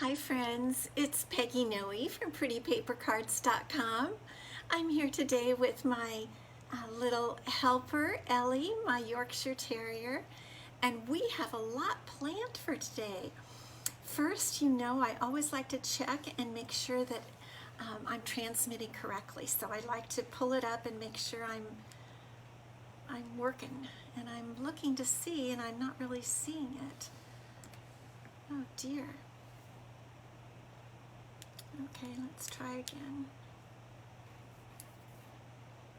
Hi friends, it's Peggy Noe from PrettyPaperCards.com. I'm here today with my little helper, Ellie, my Yorkshire Terrier, and we have a lot planned for today. First, you know, I always like to check and make sure that I'm transmitting correctly. So I like to pull it up and make sure I'm working. And I'm looking to see, and I'm not really seeing it. Oh dear. Okay, let's try again.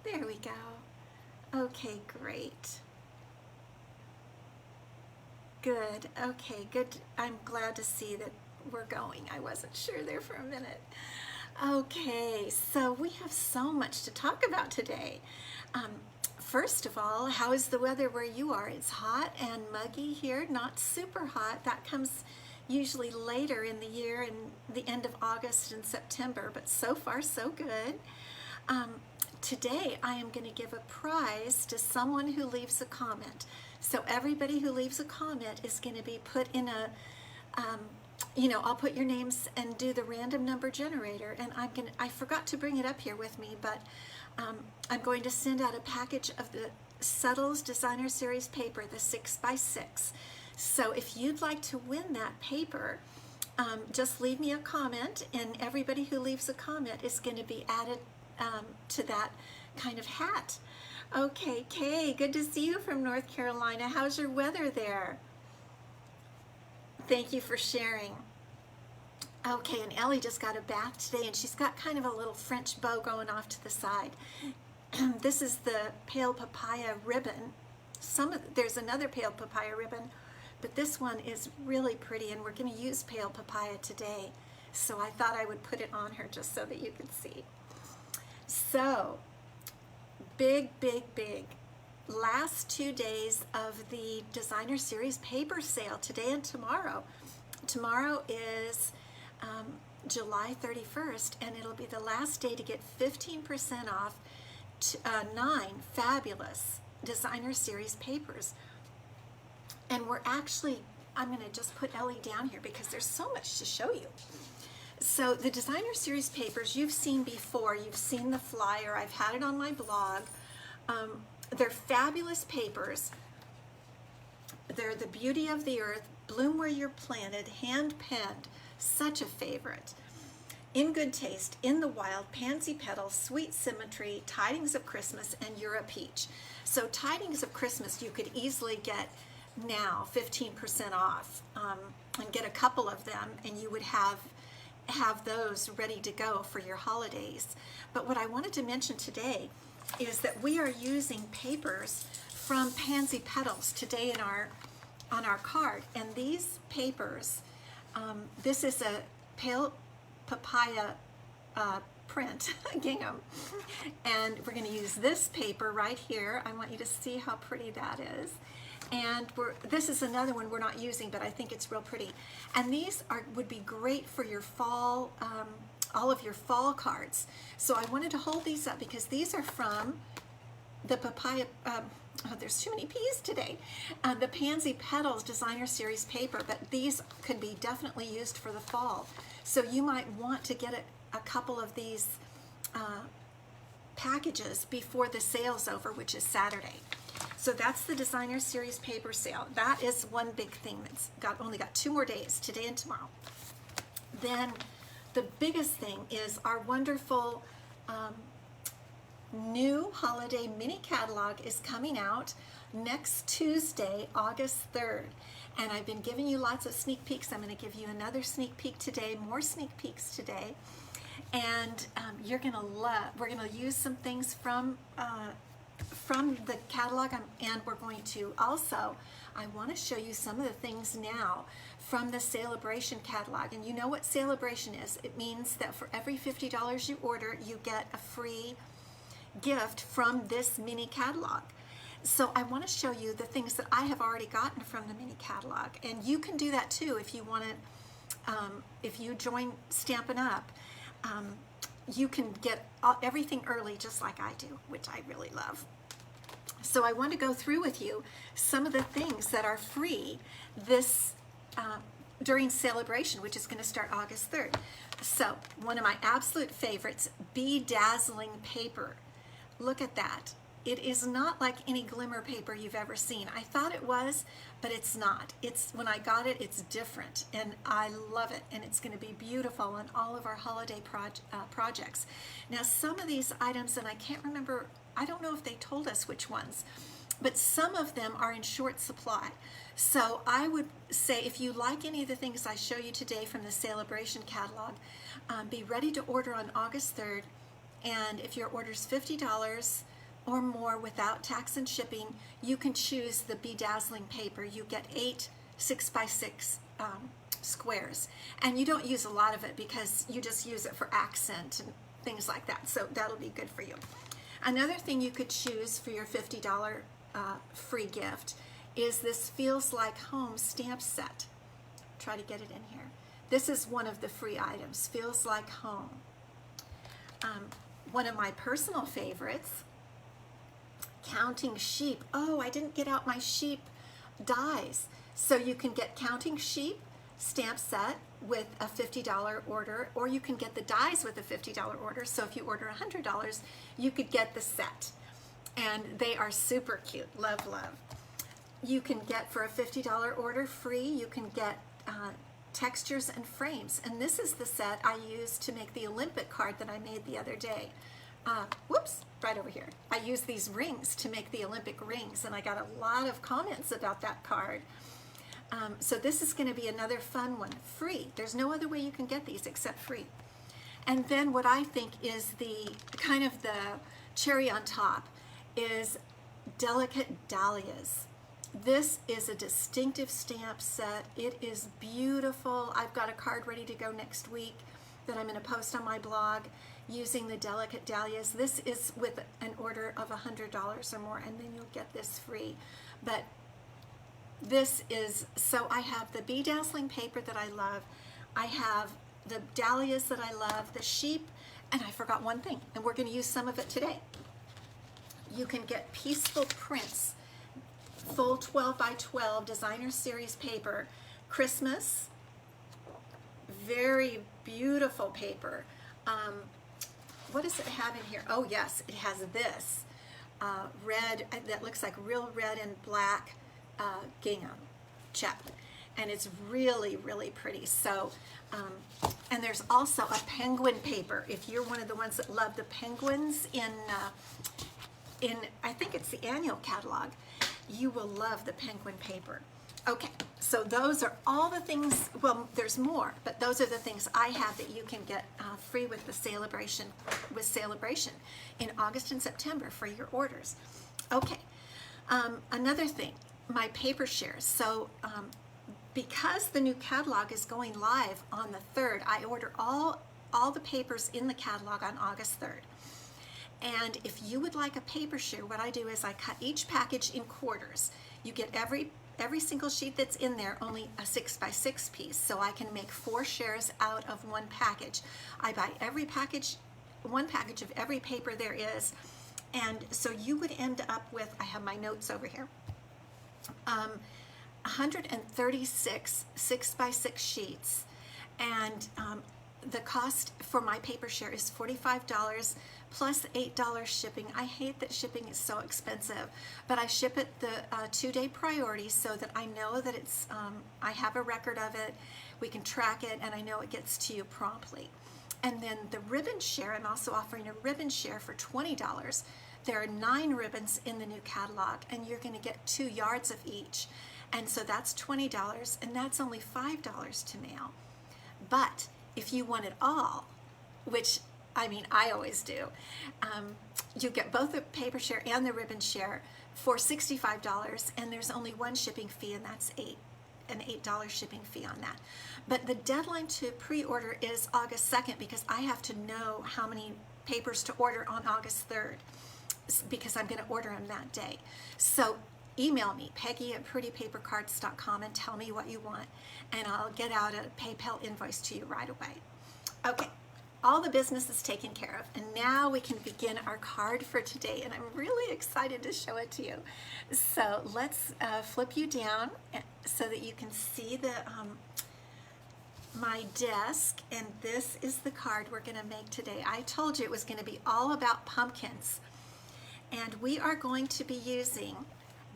There we go. Okay, great. Good. Okay, good. I'm glad to see that we're going. I wasn't sure there for a minute. Okay, so we have so much to talk about today. First of all, how is the weather where you are? It's hot and muggy here, not super hot. That comes usually later in the year, in the end of August and September, but so far so good. Today I am going to give a prize to someone who leaves a comment. So everybody who leaves a comment is going to be put in a, I'll put your names and do the random number generator, and I forgot to bring it up here with me, but I'm going to send out a package of the Subtles Designer Series paper, the 6x6. So if you'd like to win that paper, just leave me a comment, and everybody who leaves a comment is going to be added to that kind of hat. Okay, Kay, good to see you from North Carolina. How's your weather there? Thank you for sharing. Okay, and Ellie just got a bath today, and she's got kind of a little French bow going off to the side. This is the pale papaya ribbon. There's another pale papaya ribbon, but this one is really pretty, and we're going to use pale papaya today. So I thought I would put it on her just so that you could see. So, big last 2 days of the Designer Series paper sale, today and tomorrow. Tomorrow is July 31st, and it'll be the last day to get 15% off 9 fabulous Designer Series papers. And I'm going to just put Ellie down here because there's so much to show you. So the Designer Series papers you've seen before. You've seen the flyer. I've had it on my blog. They're fabulous papers. They're the beauty of the earth, bloom where you're planted, hand penned, such a favorite. In good taste, in the wild, pansy petals, sweet symmetry, tidings of Christmas, and you're a peach. So tidings of Christmas you could easily get now 15% off, and get a couple of them, and you would have those ready to go for your holidays. But what I wanted to mention today is that we are using papers from Pansy Petals today on our card, and these papers, this is a pale papaya print gingham, and we're going to use this paper right here. I want you to see how pretty that is. And this is another one we're not using, but I think it's real pretty. And these would be great for your fall, all of your fall cards. So I wanted to hold these up because these are from the papaya, there's too many P's today, the Pansy Petals Designer Series paper, but these could be definitely used for the fall. So you might want to get a couple of these packages before the sale's over, which is Saturday. So that's the Designer Series paper sale. That is one big thing that's only got 2 more days, today and tomorrow. Then the biggest thing is our wonderful new holiday mini catalog is coming out next Tuesday, August 3rd. And I've been giving you lots of sneak peeks. I'm going to give you another sneak peek today, more sneak peeks today. And you're going to love, we're going to use some things from the catalog, and we're going to also, I want to show you some of the things now from the Sale-a-bration catalog. And you know what Sale-a-bration is. It means that for every $50 you order, you get a free gift from this mini catalog. So I want to show you the things that I have already gotten from the mini catalog, and you can do that too if you want to. If you join Stampin' Up, you can get everything early just like I do, which I really love. So I want to go through with you some of the things that are free this during Sale-a-bration, which is going to start August 3rd. So one of my absolute favorites, Bedazzling paper. Look at that. It is not like any glimmer paper you've ever seen. I thought it was, but it's not. It's, when I got it, it's different, and I love it, and it's going to be beautiful on all of our holiday projects. Now, some of these items, and I can't remember, I don't know if they told us which ones, but some of them are in short supply. So I would say, if you like any of the things I show you today from the Sale-a-bration catalog, be ready to order on August 3rd, and if your order's $50 or more without tax and shipping, you can choose the Bedazzling paper. You get 8 6x6 squares, and you don't use a lot of it because you just use it for accent and things like that, so that'll be good for you. Another thing you could choose for your $50 free gift is this Feels Like Home stamp set. Try to get it in here. This is one of the free items, Feels Like Home. One of my personal favorites, Counting Sheep. Oh, I didn't get out my sheep dies. So you can get Counting Sheep stamp set with a $50 order, or you can get the dies with a $50 order. So if you order $100, you could get the set. And they are super cute. Love, love. You can get, for a $50 order free, you can get textures and frames. And this is the set I used to make the Olympic card that I made the other day. Whoops, right over here. I used these rings to make the Olympic rings, and I got a lot of comments about that card. So this is going to be another fun one, free. There's no other way you can get these except free. And then what I think is the kind of the cherry on top is Delicate Dahlias. This is a distinctive stamp set. It is beautiful. I've got a card ready to go next week that I'm going to post on my blog using the Delicate Dahlias. This is with an order of $100 or more, and then you'll get this free. But this is, so I have the Bedazzling paper that I love. I have the Dahlias that I love, the sheep, and I forgot one thing, and we're going to use some of it today. You can get Peaceful Prints, full 12 by 12 designer series paper, Christmas, very beautiful paper. What does it have in here? Oh yes, it has this red, that looks like real red and black gingham check, and it's really, really pretty. So and there's also a penguin paper. If you're one of the ones that love the penguins in I think it's the annual catalog, you will love the penguin paper. Okay, so those are all the things, well, there's more, but those are the things I have that you can get free with the Sale-a-bration, in August and September for your orders. Okay, another thing, my paper shares. So because the new catalog is going live on the 3rd, I order all the papers in the catalog on August 3rd. And if you would like a paper share, what I do is I cut each package in quarters. You get every single sheet that's in there, only a 6x6 piece, so I can make 4 shares out of one package. I buy one package of every paper there is, and so you would end up with, I have my notes over here, 136 6x6 sheets, and the cost for my paper share is $45 plus $8 shipping. I hate that shipping is so expensive, but I ship it the 2-day priority so that I know that it's, I have a record of it, we can track it, and I know it gets to you promptly. And then the ribbon share, I'm also offering a ribbon share for $20. There are 9 ribbons in the new catalog, and you're going to get 2 yards of each. And so that's $20, and that's only $5 to mail. But if you want it all, which I mean, I always do, you get both the paper share and the ribbon share for $65, and there's only one shipping fee, and that's an $8 shipping fee on that. But the deadline to pre-order is August 2nd, because I have to know how many papers to order on August 3rd, because I'm going to order them that day. So email me, Peggy@prettypapercards.com, and tell me what you want, and I'll get out a PayPal invoice to you right away. Okay, all the business is taken care of, and now we can begin our card for today, and I'm really excited to show it to you. So let's flip you down so that you can see my desk, and this is the card we're going to make today. I told you it was going to be all about pumpkins, and we are going to be using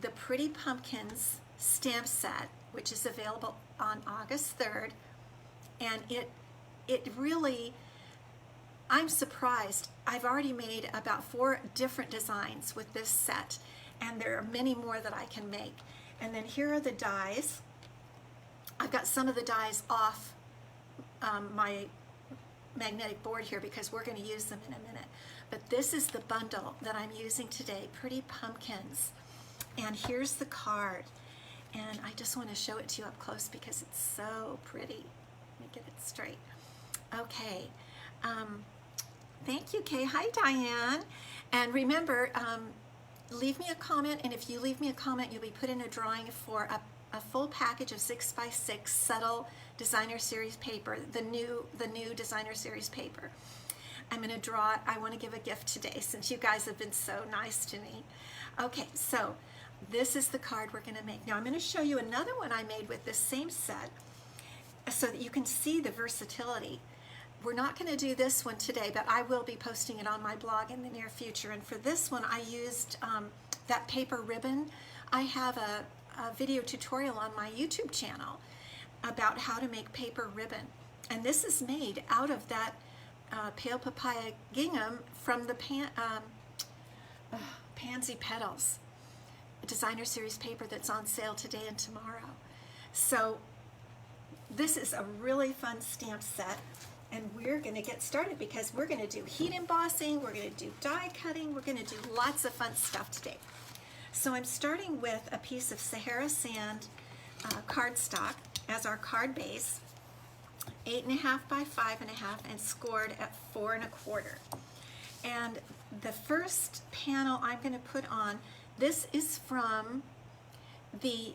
the Pretty Pumpkins stamp set, which is available on August 3rd, and it really, I'm surprised. I've already made about 4 different designs with this set, and there are many more that I can make. And then here are the dies. I've got some of the dies off my magnetic board here because we're going to use them in a minute. But this is the bundle that I'm using today, Pretty Pumpkins. And here's the card. And I just want to show it to you up close because it's so pretty. Let me get it straight. Okay. Thank you, Kay. Hi, Diane. And remember, leave me a comment, and if you leave me a comment, you'll be put in a drawing for a full package of 6x6 Subtle Designer Series paper, the new Designer Series paper. I'm going to draw it. I want to give a gift today since you guys have been so nice to me. Okay, so this is the card we're going to make. Now I'm going to show you another one I made with this same set so that you can see the versatility. We're not going to do this one today, but I will be posting it on my blog in the near future. And for this one, I used that paper ribbon. I have a video tutorial on my YouTube channel about how to make paper ribbon. And this is made out of that Pale Papaya gingham from the Pansy Petals Designer Series paper that's on sale today and tomorrow. So this is a really fun stamp set, and we're going to get started because we're going to do heat embossing, we're going to do die cutting, we're going to do lots of fun stuff today. So I'm starting with a piece of Sahara Sand cardstock as our card base, 8.5 by 5.5, and scored at 4 1/4. And the first panel I'm going to put on, this is from the,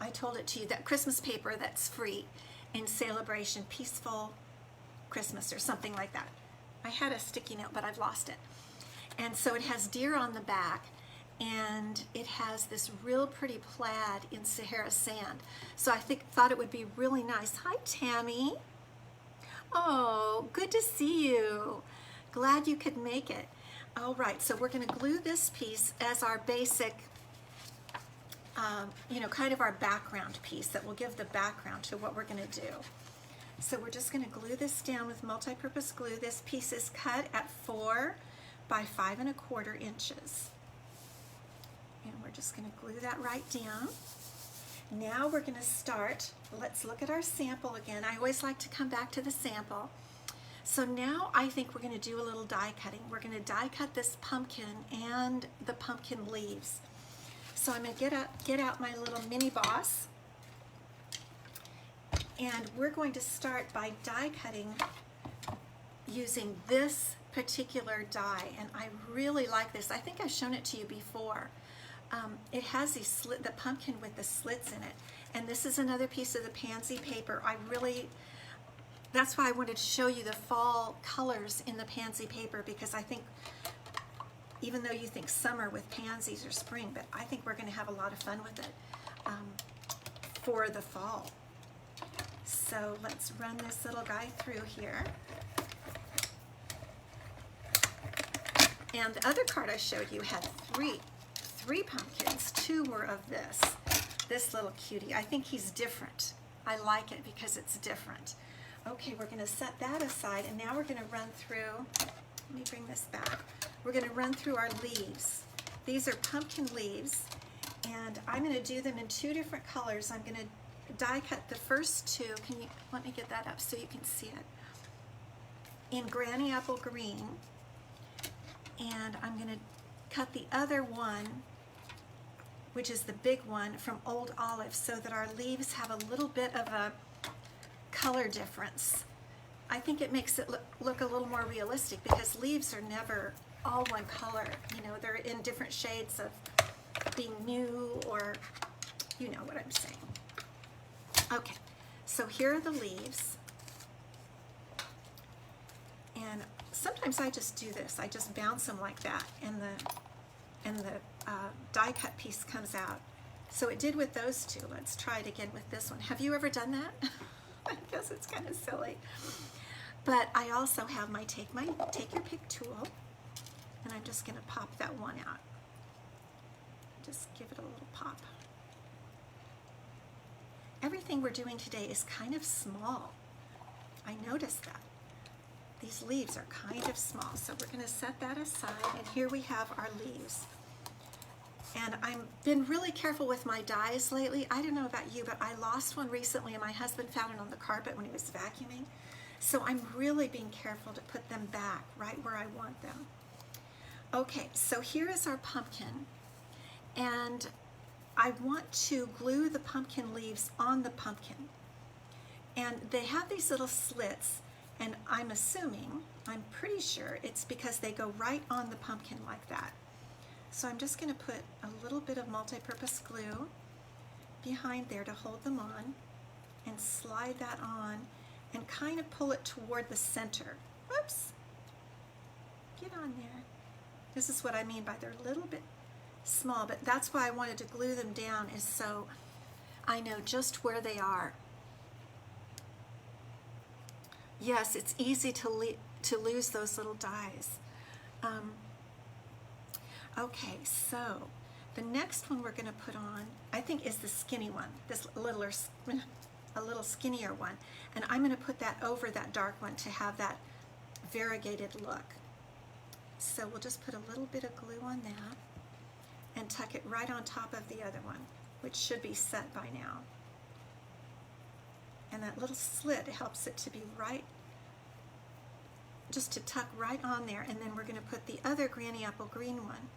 I told it to you, that Christmas paper that's free in Sale-a-bration, Peaceful Christmas or something like that. I had a sticky note, but I've lost it. And so it has deer on the back, and it has this real pretty plaid in Sahara Sand. So I thought it would be really nice. Hi, Tammy. Oh, good to see you. Glad you could make it. All right, so we're going to glue this piece as our basic, you know, kind of our background piece that will give the background to what we're going to do. So we're just going to glue this down with multi-purpose glue. This piece is cut at 4 by 5 1/4 inches. And we're just going to glue that right down. Now we're going to start. Let's look at our sample again. I always like to come back to the sample. So now I think we're going to do a little die cutting. We're going to die cut this pumpkin and the pumpkin leaves. So I'm going to get out my little mini boss, and we're going to start by die cutting using this particular die, and I really like this. I think I've shown it to you before. It has these the pumpkin with the slits in it, and this is another piece of the pansy paper. That's why I wanted to show you the fall colors in the pansy paper, because I think even though you think summer with pansies or spring, but I think we're going to have a lot of fun with it for the fall. So let's run this little guy through here. And the other card I showed you had three pumpkins. 2 were of this little cutie. I think he's different. I like it because it's different. Okay, we're going to set that aside, and now we're going to run through, let me bring this back. We're going to run through our leaves. These are pumpkin leaves, and I'm going to do them in 2 different colors. I'm going to die cut the first 2. Can you let me get that up so you can see it? In Granny Apple Green, and I'm going to cut the other one, which is the big one, from Old Olive, so that our leaves have a little bit of a color difference. I think it makes it look a little more realistic, because leaves are never all one color. You know, they're in different shades of being new, or you know what I'm saying. Okay, so here are the leaves, and sometimes I just do this. I just bounce them like that, and the die cut piece comes out. So it did with those 2. Let's try it again with this one. Have you ever done that? I guess it's kind of silly. But I also have my take your pick tool, and I'm just going to pop that one out. Just give it a little pop. Everything we're doing today is kind of small. I noticed that. These leaves are kind of small, so we're going to set that aside, and here we have our leaves. And I've been really careful with my dies lately. I don't know about you, but I lost one recently, and my husband found it on the carpet when he was vacuuming. So I'm really being careful to put them back right where I want them. Okay, so here is our pumpkin, and I want to glue the pumpkin leaves on the pumpkin. And they have these little slits, and I'm pretty sure it's because they go right on the pumpkin like that. So I'm just going to put a little bit of multi-purpose glue behind there to hold them on, and slide that on and kind of pull it toward the center. Whoops! Get on there. This is what I mean by they're a little bit small, but that's why I wanted to glue them down, is so I know just where they are. Yes, it's easy to lose those little dies. Okay, so the next one we're going to put on, I think, is the skinny one, this a little skinnier one, and I'm going to put that over that dark one to have that variegated look. So we'll just put a little bit of glue on that and tuck it right on top of the other one, which should be set by now. And that little slit helps it to be right, just to tuck right on there. And then we're going to put the other granny apple green one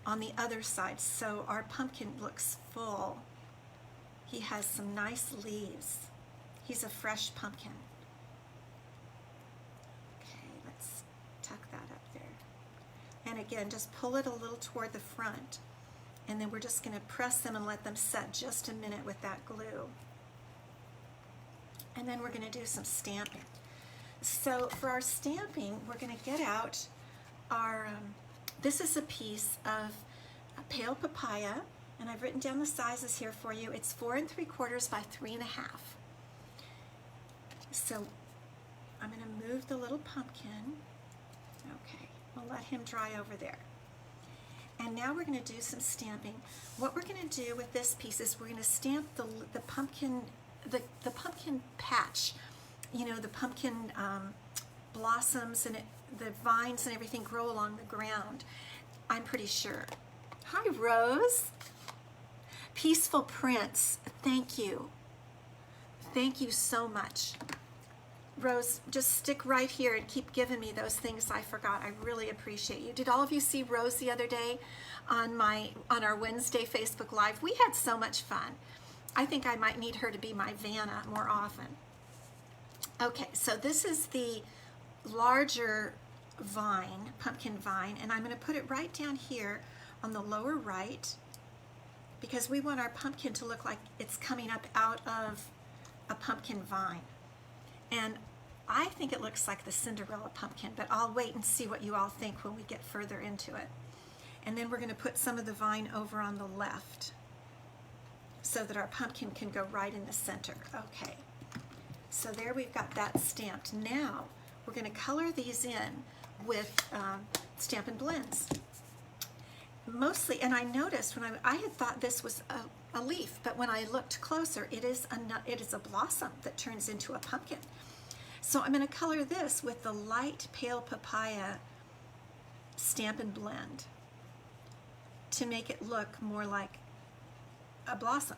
on the other side, so our pumpkin looks full. He has some nice leaves. He's a fresh pumpkin. Okay, let's tuck that up there. And again, just pull it a little toward the front, and then we're just going to press them and let them set just a minute with that glue. And then we're going to do some stamping. So for our stamping, we're going to get out our, this is a piece of pale papaya, and I've written down the sizes here for you. It's 4 3/4 by 3 1/2. So I'm going to move the little pumpkin. Okay, we'll let him dry over there. And now we're going to do some stamping. What we're going to do with this piece is we're going to stamp the pumpkin, the pumpkin patch. You know, the pumpkin blossoms and the vines and everything grow along the ground, I'm pretty sure. Hi, Rose. Peaceful Prince, thank you. Thank you so much. Rose, just stick right here and keep giving me those things I forgot. I really appreciate you. Did all of you see Rose the other day on our Wednesday Facebook Live? We had so much fun. I think I might need her to be my Vanna more often. Okay, so this is the larger vine, pumpkin vine, and I'm going to put it right down here on the lower right, because we want our pumpkin to look like it's coming up out of a pumpkin vine. And I think it looks like the Cinderella pumpkin, but I'll wait and see what you all think when we get further into it. And then we're going to put some of the vine over on the left so that our pumpkin can go right in the center. Okay, so there we've got that stamped. Now we're going to color these in with Stampin' Blends. Mostly, and I noticed when I had thought this was a leaf, but when I looked closer, it is a blossom that turns into a pumpkin. So I'm going to color this with the light pale papaya Stampin' Blend to make it look more like a blossom.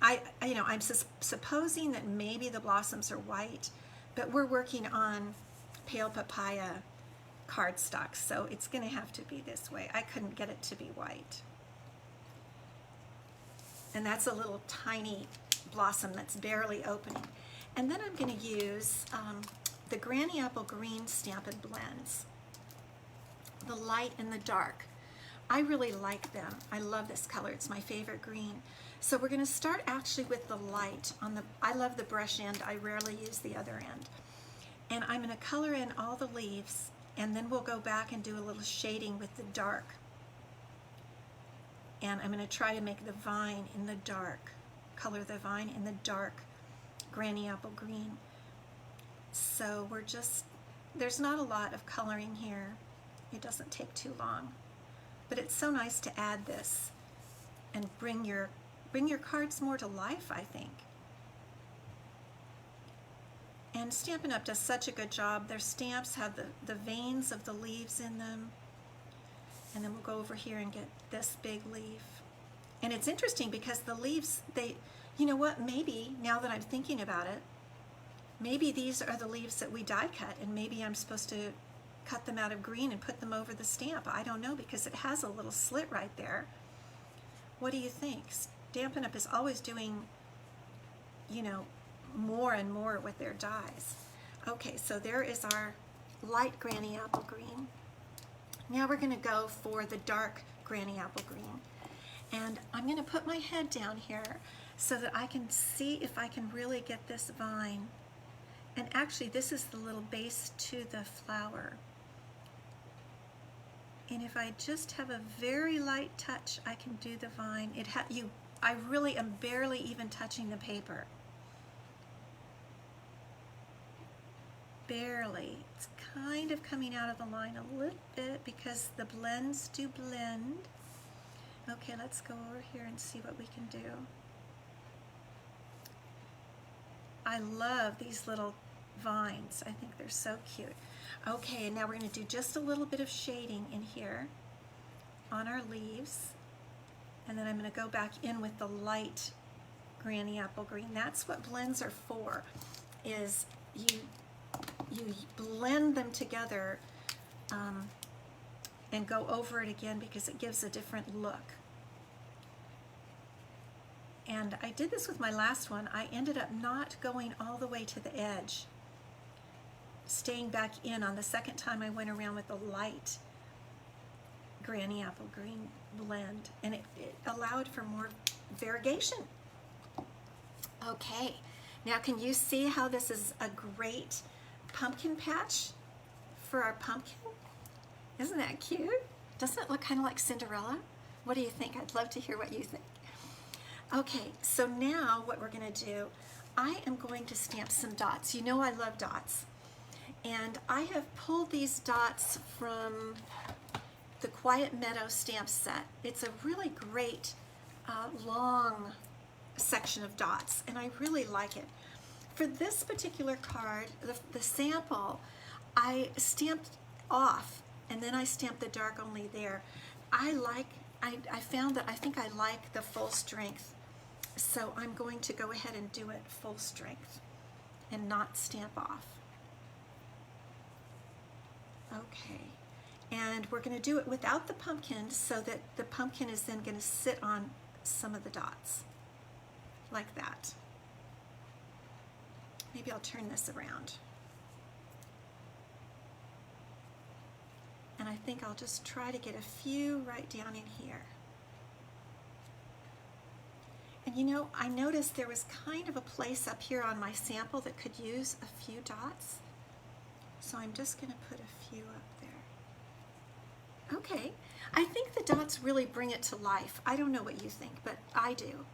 I'm supposing that maybe the blossoms are white, but we're working on pale papaya cardstock, so it's going to have to be this way. I couldn't get it to be white. And that's a little tiny blossom that's barely opening. And then I'm going to use the Granny Apple Green Stampin' Blends, the light and the dark. I really like them. I love this color. It's my favorite green. So we're going to start actually with the light on the, I love the brush end. I rarely use the other end. And I'm going to color in all the leaves, and then we'll go back and do a little shading with the dark. And I'm going to try to make the vine in the dark, color the vine in the dark Granny Apple Green. So we're just, there's not a lot of coloring here. It doesn't take too long. But it's so nice to add this and bring your cards more to life, I think. And Stampin' Up! Does such a good job. Their stamps have the veins of the leaves in them. And then we'll go over here and get this big leaf. And it's interesting because the leaves, you know what, maybe, now that I'm thinking about it, maybe these are the leaves that we die cut, and maybe I'm supposed to cut them out of green and put them over the stamp. I don't know, because it has a little slit right there. What do you think? Stampin' Up! Is always doing, you know, more and more with their dies. Okay, so there is our light Granny Apple Green. Now we're going to go for the dark Granny Apple Green. And I'm going to put my head down here so that I can see if I can really get this vine. And actually, this is the little base to the flower. And if I just have a very light touch, I can do the vine. I really am barely even touching the paper. Barely. It's kind of coming out of the line a little bit because the blends do blend. Okay, let's go over here and see what we can do. I love these little vines. I think they're so cute. Okay, and now we're going to do just a little bit of shading in here on our leaves. And then I'm going to go back in with the light Granny Apple Green. That's what blends are for, is you blend them together and go over it again because it gives a different look. And I did this with my last one. I ended up not going all the way to the edge, staying back in on the second time I went around with the light Granny Apple Green blend, and it allowed for more variegation. Okay, now can you see how this is a great pumpkin patch for our pumpkin? Isn't that cute? Doesn't it look kind of like Cinderella? What do you think? I'd love to hear what you think. Okay, so now what we're going to do, I am going to stamp some dots. You know I love dots. And I have pulled these dots from the Quiet Meadow stamp set. It's a really great long section of dots, and I really like it. For this particular card, the sample, I stamped off, and then I stamped the dark only there. I found that I think I like the full strength, so I'm going to go ahead and do it full strength and not stamp off. Okay, and we're going to do it without the pumpkin so that the pumpkin is then going to sit on some of the dots, like that. Maybe I'll turn this around. And I think I'll just try to get a few right down in here. And you know, I noticed there was kind of a place up here on my sample that could use a few dots. So I'm just going to put a few up there. Okay, I think the dots really bring it to life. I don't know what you think, but I do.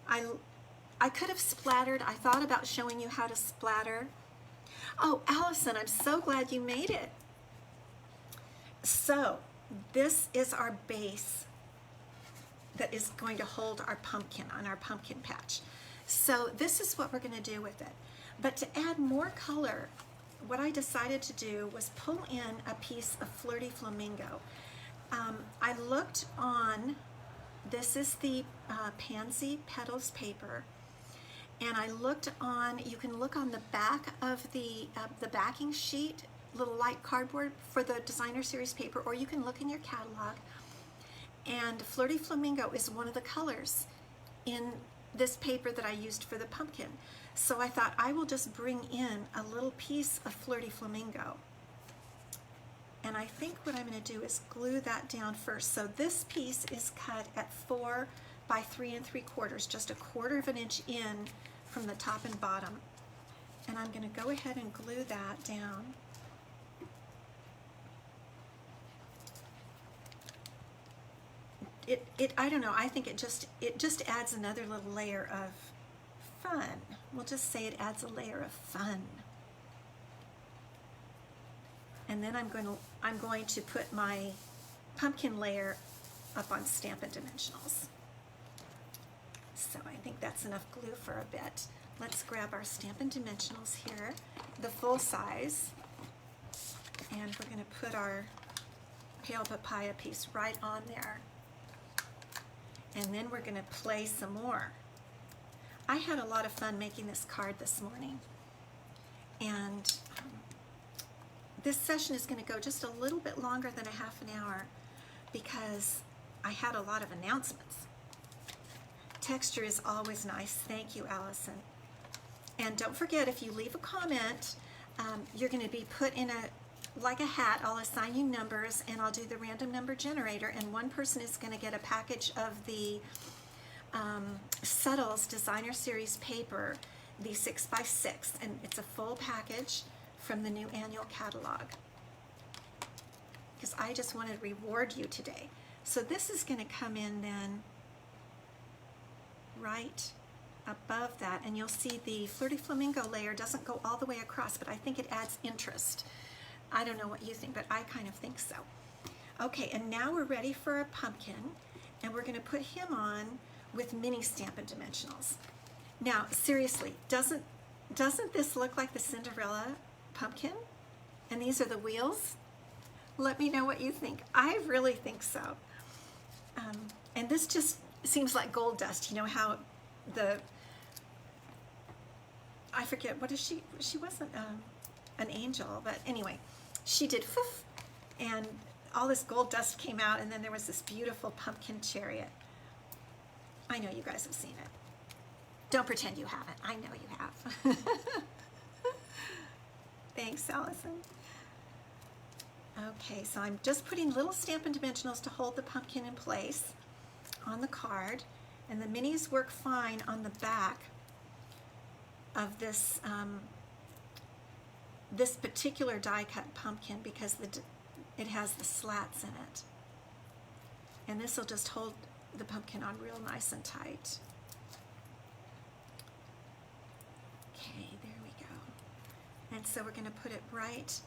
I could have splattered. I thought about showing you how to splatter. Oh, Allison, I'm so glad you made it. So this is our base that is going to hold our pumpkin on our pumpkin patch. So this is what we're going to do with it. But to add more color, what I decided to do was pull in a piece of Flirty Flamingo. I looked on, this is the Pansy Petals paper, and I looked on, you can look on the back of the backing sheet, little light cardboard for the Designer Series paper, or you can look in your catalog. And Flirty Flamingo is one of the colors in this paper that I used for the pumpkin. So I thought I will just bring in a little piece of Flirty Flamingo. And I think what I'm going to do is glue that down first. So this piece is cut at 4 by 3 3/4, just a 1/4 of an inch in from the top and bottom. And I'm going to go ahead and glue that down. I don't know, I think it just adds another little layer of fun. We'll just say it adds a layer of fun. And then I'm going to put my pumpkin layer up on Stampin' Dimensionals. So I think that's enough glue for a bit. Let's grab our Stampin' Dimensionals here, the full size, and we're going to put our pale papaya piece right on there. And then we're going to play some more. I had a lot of fun making this card this morning, and this session is going to go just a little bit longer than a half an hour because I had a lot of announcements. Texture is always nice. Thank you, Allison. And don't forget, if you leave a comment, you're going to be put in like a hat. I'll assign you numbers, and I'll do the random number generator, and one person is going to get a package of the Subtles Designer Series paper, the 6x6, and it's a full package from the new annual catalog, because I just want to reward you today. So this is going to come in then right above that, and you'll see the Flirty Flamingo layer doesn't go all the way across, but I think it adds interest. I don't know what you think, but I kind of think so. Okay, and now we're ready for a pumpkin, and we're going to put him on with mini Stampin' Dimensionals. Now, seriously, doesn't this look like the Cinderella pumpkin? And these are the wheels? Let me know what you think. I really think so. And this just seems like gold dust. You know how I forget, what is she wasn't an angel, but anyway, she did poof, and all this gold dust came out, and then there was this beautiful pumpkin chariot. I know you guys have seen it. Don't pretend you haven't. I know you have. Thanks, Allison. Okay, so I'm just putting little Stampin' Dimensionals to hold the pumpkin in place on the card, and the minis work fine on the back of this this particular die-cut pumpkin because it has the slats in it. And this will just hold the pumpkin on real nice and tight. Okay, there we go. And so we're going to put it right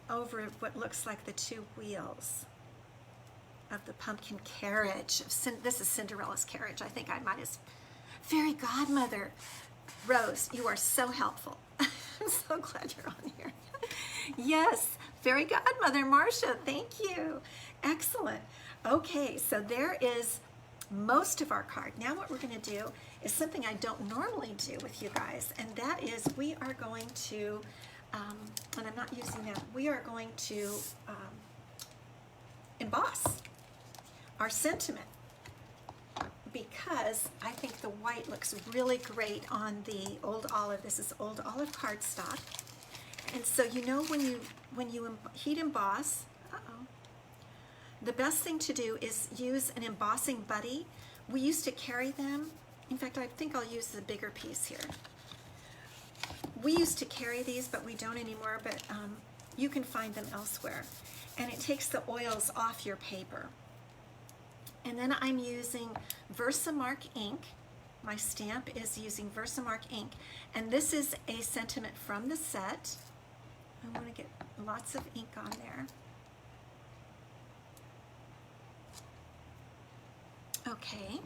over what looks like the two wheels of the pumpkin carriage. This is Cinderella's carriage. I think I might as Fairy Godmother. Rose, you are so helpful. I'm so glad you're on here. Yes, Fairy Godmother Marcia, thank you. Excellent. Okay, so there is most of our card. Now what we're going to do is something I don't normally do with you guys, and that is we are going to, and I'm not using that, we are going to emboss our sentiment, because I think the white looks really great on the Old Olive. This is Old Olive cardstock. And so you know when you heat emboss, the best thing to do is use an embossing buddy. We used to carry them. In fact, I think I'll use the bigger piece here. We used to carry these, but we don't anymore, but you can find them elsewhere. And it takes the oils off your paper. And then I'm using Versamark ink. My stamp is using Versamark ink. And this is a sentiment from the set. I want to get lots of ink on there. Okay.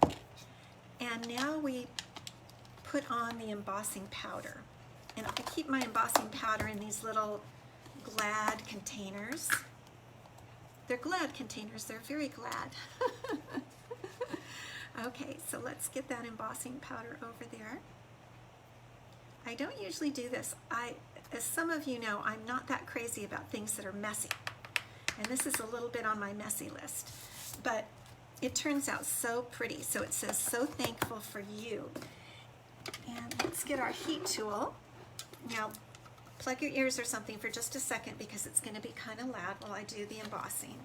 And now we put on the embossing powder. And I keep my embossing powder in these little Glad containers. They're Glad containers. They're very glad. Okay, so let's get that embossing powder over there. I don't usually do this. As some of you know, I'm not that crazy about things that are messy. And this is a little bit on my messy list. But it turns out so pretty. So it says, "So thankful for you." And let's get our heat tool. Now, plug your ears or something for just a second because it's going to be kind of loud while I do the embossing.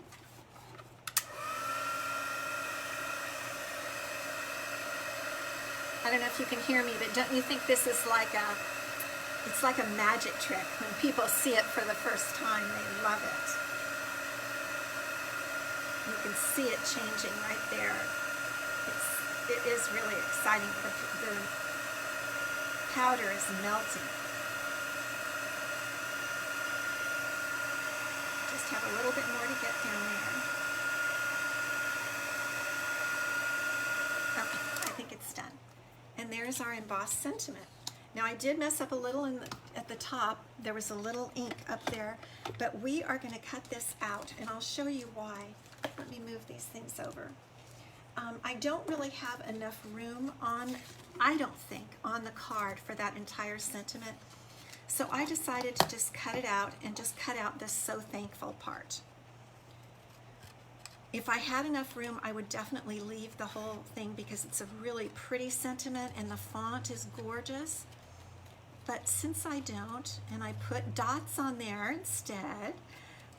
I don't know if you can hear me, but don't you think this is like it's like a magic trick? When people see it for the first time, they love it. You can see it changing right there. It is really exciting. powder is melting. Just have a little bit more to get down there. Okay, I think it's done. And there's our embossed sentiment. Now I did mess up a little at the top. There was a little ink up there, but we are going to cut this out, and I'll show you why. Let me move these things over. I don't really have enough room on, I don't think, on the card for that entire sentiment. So I decided to just cut it out and just cut out this "So Thankful" part. If I had enough room, I would definitely leave the whole thing because it's a really pretty sentiment and the font is gorgeous. But since I don't, and I put dots on there instead,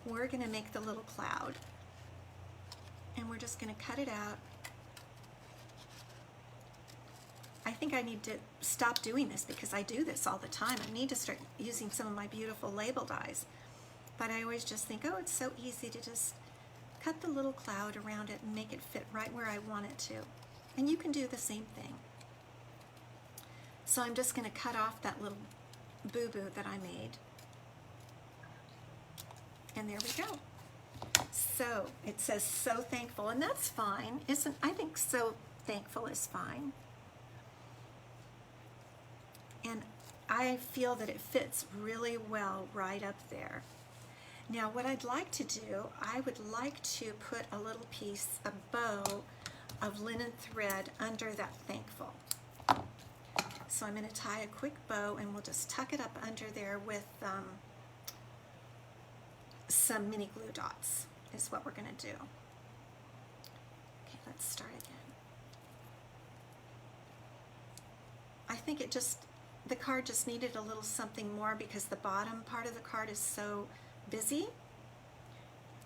we're going to make the little cloud. And we're just going to cut it out. I think I need to stop doing this because I do this all the time. I need to start using some of my beautiful label dies. But I always just think, oh, it's so easy to just cut the little cloud around it and make it fit right where I want it to. And you can do the same thing. So I'm just going to cut off that little boo-boo that I made. And there we go. So it says "So Thankful," and that's fine. I think "So Thankful" is fine. And I feel that it fits really well right up there. Now what I'd like to do, I would like to put a little piece, a bow of linen thread under that "Thankful." So I'm going to tie a quick bow and we'll just tuck it up under there with some mini glue dots is what we're going to do. Okay, let's start again. I think the card just needed a little something more because the bottom part of the card is so busy.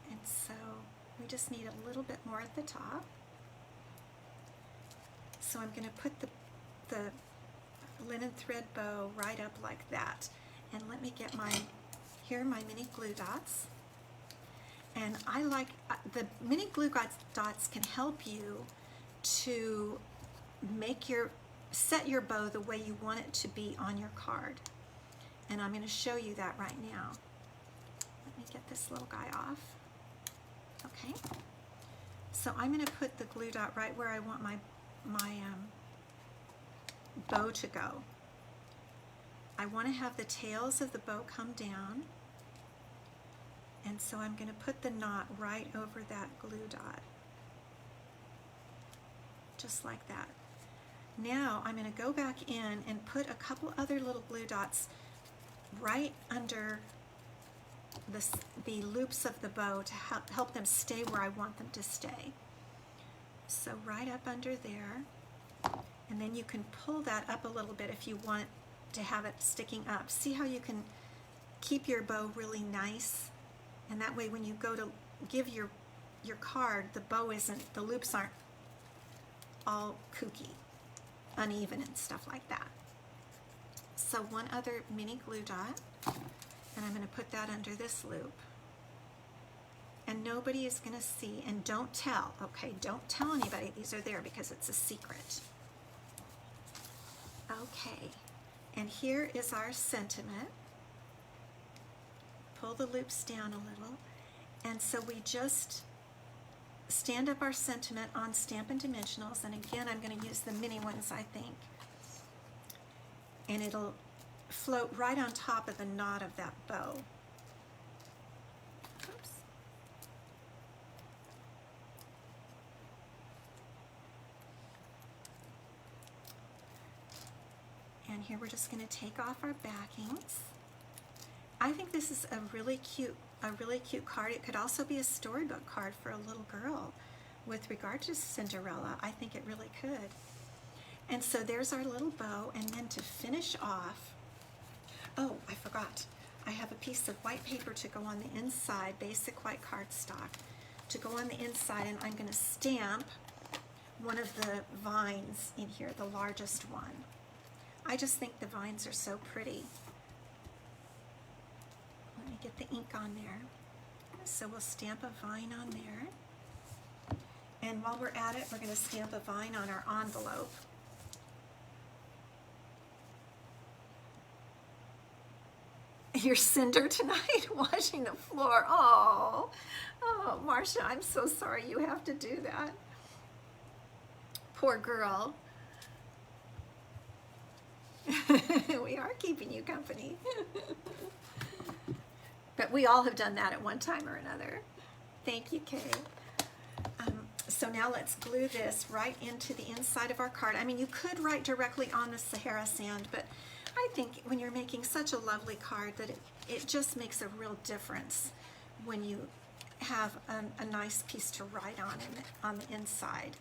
And so we just need a little bit more at the top. So I'm going to put the linen thread bow right up like that. And let me get here are my mini glue dots. And I like, the mini glue dots can help you to set your bow the way you want it to be on your card. And I'm going to show you that right now. Let me get this little guy off. Okay. So I'm going to put the glue dot right where I want my bow to go. I want to have the tails of the bow come down. And so I'm going to put the knot right over that glue dot. Just like that. Now I'm going to go back in and put a couple other little glue dots right under the loops of the bow to help them stay where I want them to stay. So right up under there, and then you can pull that up a little bit if you want to have it sticking up. See how you can keep your bow really nice, and that way when you go to give your card, the loops aren't all kooky, uneven and stuff like that. So one other mini glue dot, and I'm going to put that under this loop. And nobody is going to see, and don't tell, okay? Don't tell anybody these are there because it's a secret. Okay, and here is our sentiment. Pull the loops down a little, and so we just stand up our sentiment on Stampin' Dimensionals, and again I'm going to use the mini ones, I think, and it'll float right on top of the knot of that bow. Oops. And here we're just going to take off our backings. I think this is a really cute card. It could also be a storybook card for a little girl with regard to Cinderella. I think it really could. And so there's our little bow, and then to finish off, oh, I forgot. I have a piece of white paper to go on the inside, basic white cardstock, to go on the inside, and I'm going to stamp one of the vines in here, the largest one. I just think the vines are so pretty. Let me get the ink on there. So we'll stamp a vine on there. And while we're at it, we're going to stamp a vine on our envelope. your cinder tonight, washing the floor. Oh, Marcia, I'm so sorry you have to do that. Poor girl. We are keeping you company. But we all have done that at one time or another. Thank you, Kay. So now let's glue this right into the inside of our card. I mean, you could write directly on the Sahara sand, but I think when you're making such a lovely card that it just makes a real difference when you have a nice piece to write on the inside.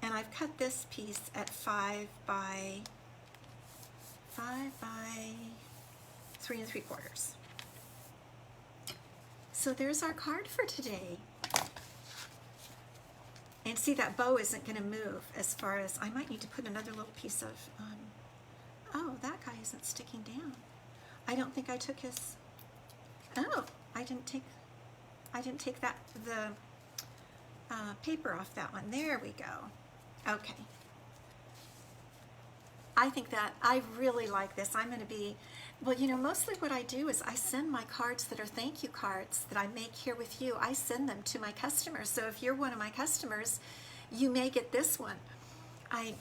And I've cut this piece at 5 by 3 3/4. So there's our card for today. And see, that bow isn't going to move as far as, I might need to put another little piece of, oh, that guy isn't sticking down. I don't think I took his, oh, I didn't take that, the paper off that one. There we go. Okay. I think that I really like this. I'm going to be, well, you know, mostly what I do is I send my cards that are thank you cards that I make here with you. I send them to my customers. So if you're one of my customers, you may get this one. I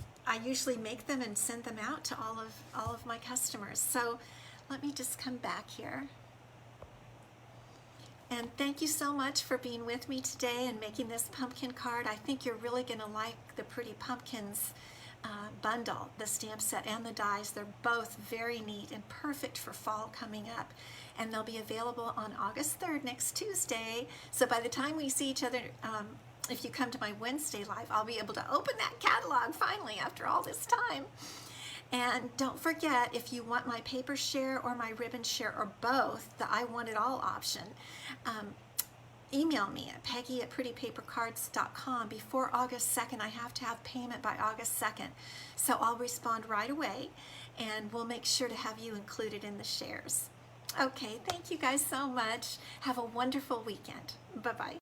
usually make them and send them out to all of my customers. So let me just come back here. And thank you so much for being with me today and making this pumpkin card. I think you're really going to like the Pretty Pumpkins bundle, the stamp set and the dies. They're both very neat and perfect for fall coming up. And they'll be available on August 3rd, next Tuesday. So by the time we see each other, if you come to my Wednesday live, I'll be able to open that catalog finally after all this time. And don't forget, if you want my paper share or my ribbon share or both, the I Want It All option, email me at peggy@prettypapercards.com. Before August 2nd, I have to have payment by August 2nd. So I'll respond right away, and we'll make sure to have you included in the shares. Okay, thank you guys so much. Have a wonderful weekend. Bye-bye.